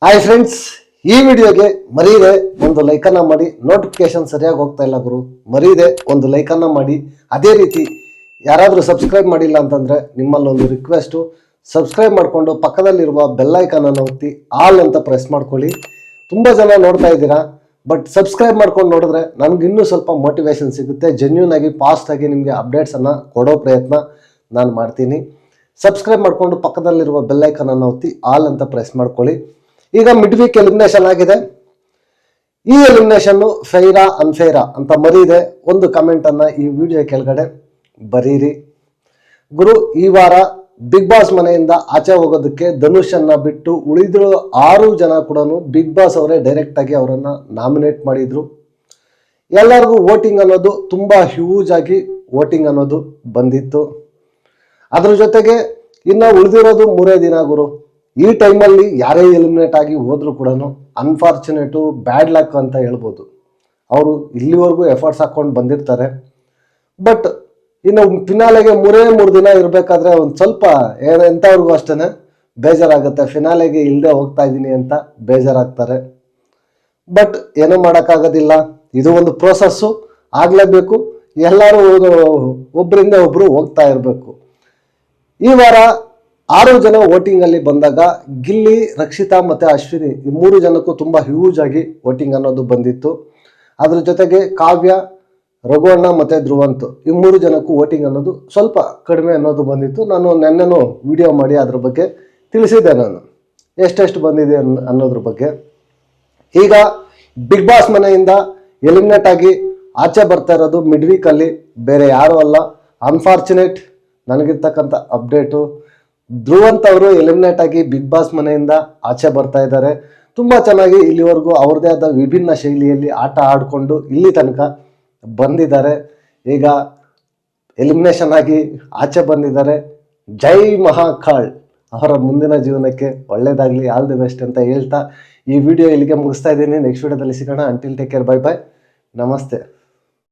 Hi friends, ಈ ವಿಡಿಯೋಗೆ ಮರೀದೆ ಒಂದು ಲೈಕನ್ನು ಮಾಡಿ. ನೋಟಿಫಿಕೇಶನ್ ಸರಿಯಾಗಿ ಹೋಗ್ತಾ ಇಲ್ಲ ಗುರು, ಮರೀದೆ ಒಂದು ಲೈಕನ್ನು ಮಾಡಿ. ಅದೇ ರೀತಿ ಯಾರಾದರೂ ಸಬ್ಸ್ಕ್ರೈಬ್ ಮಾಡಿಲ್ಲ ಅಂತಂದರೆ ನಿಮ್ಮಲ್ಲಿ ಒಂದು ರಿಕ್ವೆಸ್ಟು, ಸಬ್ಸ್ಕ್ರೈಬ್ ಮಾಡಿಕೊಂಡು ಪಕ್ಕದಲ್ಲಿರುವ ಬೆಲ್ಲೈಕನನ್ನು ಒತ್ತಿ ಆಲ್ ಅಂತ ಪ್ರೆಸ್ ಮಾಡ್ಕೊಳ್ಳಿ. ತುಂಬ ಜನ ನೋಡ್ತಾ ಇದ್ದೀರಾ, ಬಟ್ ಸಬ್ಸ್ಕ್ರೈಬ್ ಮಾಡ್ಕೊಂಡು ನೋಡಿದ್ರೆ ನನಗೆ ಇನ್ನೂ ಸ್ವಲ್ಪ ಮೋಟಿವೇಶನ್ ಸಿಗುತ್ತೆ. ಜೆನ್ಯೂನ್ ಆಗಿ ಫಾಸ್ಟಾಗಿ ನಿಮಗೆ ಅಪ್ಡೇಟ್ಸನ್ನು ಕೊಡೋ ಪ್ರಯತ್ನ ನಾನು ಮಾಡ್ತೀನಿ. ಸಬ್ಸ್ಕ್ರೈಬ್ ಮಾಡಿಕೊಂಡು ಪಕ್ಕದಲ್ಲಿರುವ ಬೆಲ್ಲೈಕನನ್ನು ಒತ್ತಿ ಆಲ್ ಅಂತ ಪ್ರೆಸ್ ಮಾಡ್ಕೊಳ್ಳಿ. ಈಗ ಮಿಡ್ ವೀಕ್ ಎಲಿಮಿನೇಷನ್ ಆಗಿದೆ. ಈ ಎಲಿಮಿನೇಷನ್ ಫೇರಾ ಅನ್ಫೇರಾ ಅಂತ ಮರೀದೆ ಒಂದು ಕಮೆಂಟ್ ಅನ್ನ ಈ ವಿಡಿಯೋ ಕೆಳಗಡೆ ಬರೀರಿ. ಗುರು, ಈ ವಾರ ಬಿಗ್ ಬಾಸ್ ಮನೆಯಿಂದ ಆಚೆ ಹೋಗೋದಕ್ಕೆ ಧನುಷ್ ಅನ್ನ ಬಿಟ್ಟು ಉಳಿದಿರೋ 6 ಜನ ಕೂಡ ಬಿಗ್ ಬಾಸ್ ಅವರೇ ಡೈರೆಕ್ಟ್ ಆಗಿ ಅವರನ್ನ ನಾಮಿನೇಟ್ ಮಾಡಿದ್ರು. ಎಲ್ಲರಿಗೂ ವೋಟಿಂಗ್ ಅನ್ನೋದು ತುಂಬಾ ಹ್ಯೂಜ್ ಆಗಿ ವೋಟಿಂಗ್ ಅನ್ನೋದು ಬಂದಿತ್ತು. ಅದ್ರ ಜೊತೆಗೆ ಇನ್ನು ಉಳಿದಿರೋದು 3 ದಿನ ಗುರು. ಈ ಟೈಮಲ್ಲಿ ಯಾರೇ ಎಲಿಮಿನೇಟ್ ಆಗಿ ಹೋದ್ರು ಕೂಡ ಅನ್ಫಾರ್ಚುನೇಟು, ಬ್ಯಾಡ್ ಲಕ್ ಅಂತ ಹೇಳ್ಬೋದು. ಅವರು ಇಲ್ಲಿವರೆಗೂ ಎಫರ್ಟ್ಸ್ ಹಾಕೊಂಡು ಬಂದಿರ್ತಾರೆ. ಬಟ್ ಇನ್ನು ಫಿನಾಲೆಗೆ 3 ದಿನ ಇರಬೇಕಾದ್ರೆ ಒಂದು ಸ್ವಲ್ಪ ಎಂಥವ್ರಿಗೂ ಅಷ್ಟೇ ಬೇಜಾರಾಗುತ್ತೆ. ಫಿನಾಲೆಗೆ ಇಲ್ಲದೆ ಹೋಗ್ತಾ ಇದ್ದೀನಿ ಅಂತ ಬೇಜಾರಾಗ್ತಾರೆ. ಬಟ್ ಏನೂ ಮಾಡೋಕ್ಕಾಗೋದಿಲ್ಲ, ಇದು ಒಂದು ಪ್ರೋಸೆಸ್ಸು, ಆಗಲೇಬೇಕು. ಎಲ್ಲರೂ ಒಬ್ಬರಿಂದ ಒಬ್ಬರು ಹೋಗ್ತಾ ಇರಬೇಕು. ಈ ವಾರ 6 ಜನ ವೋಟಿಂಗ್ ಅಲ್ಲಿ ಬಂದಾಗ ಗಿಲ್ಲಿ, ರಕ್ಷಿತಾ ಮತ್ತೆ ಅಶ್ವಿನಿ ಈ 3 ಜನಕ್ಕೂ ತುಂಬಾ ಹ್ಯೂಜ್ ಆಗಿ ವೋಟಿಂಗ್ ಅನ್ನೋದು ಬಂದಿತ್ತು. ಅದ್ರ ಜೊತೆಗೆ ಕಾವ್ಯ, ರಘುವಣ್ಣ ಮತ್ತೆ ಧ್ರುವಂತ್ ಈ 3 ಜನಕ್ಕೂ ವೋಟಿಂಗ್ ಅನ್ನೋದು ಸ್ವಲ್ಪ ಕಡಿಮೆ ಅನ್ನೋದು ಬಂದಿತ್ತು. ನಾನು ನೆನ್ನೆನೂ ವಿಡಿಯೋ ಮಾಡಿ ಅದ್ರ ಬಗ್ಗೆ ತಿಳಿಸಿದ್ದೆ, ನಾನು ಎಷ್ಟೆಷ್ಟು ಬಂದಿದೆ ಅನ್ನೋದ್ರ ಬಗ್ಗೆ. ಈಗ ಬಿಗ್ ಬಾಸ್ ಮನೆಯಿಂದ ಎಲಿಮಿನೇಟ್ ಆಗಿ ಆಚೆ ಬರ್ತಾ ಇರೋದು ಮಿಡ್ ವೀಕ್ ಅಲ್ಲಿ ಬೇರೆ ಯಾರು ಅಲ್ಲ, ಅನ್ಫಾರ್ಚುನೇಟ್ ನನಗಿರ್ತಕ್ಕಂಥ ಅಪ್ಡೇಟು, ಧ್ರುವಂತ್ ಅವರು ಎಲಿಮಿನೇಟ್ ಆಗಿ ಬಿಗ್ ಬಾಸ್ ಮನೆಯಿಂದ ಆಚೆ ಬರ್ತಾ ಇದ್ದಾರೆ. ತುಂಬ ಚೆನ್ನಾಗಿ ಇಲ್ಲಿವರೆಗೂ ಅವ್ರದೇ ಆದ ವಿಭಿನ್ನ ಶೈಲಿಯಲ್ಲಿ ಆಟ ಆಡಿಕೊಂಡು ಇಲ್ಲಿ ತನಕ ಬಂದಿದ್ದಾರೆ. ಈಗ ಎಲಿಮಿನೇಷನ್ ಆಗಿ ಆಚೆ ಬಂದಿದ್ದಾರೆ. ಜೈ ಮಹಾಕಾಳ್, ಅವರ ಮುಂದಿನ ಜೀವನಕ್ಕೆ ಒಳ್ಳೇದಾಗಲಿ, ಆಲ್ ದಿ ಬೆಸ್ಟ್ ಅಂತ ಹೇಳ್ತಾ ಈ ವಿಡಿಯೋ ಇಲ್ಲಿಗೆ ಮುಗಿಸ್ತಾ ಇದ್ದೀನಿ. ನೆಕ್ಸ್ಟ್ ವಿಡಿಯೋದಲ್ಲಿ ಸಿಗೋಣ. Until take care, bye bye, ನಮಸ್ತೆ.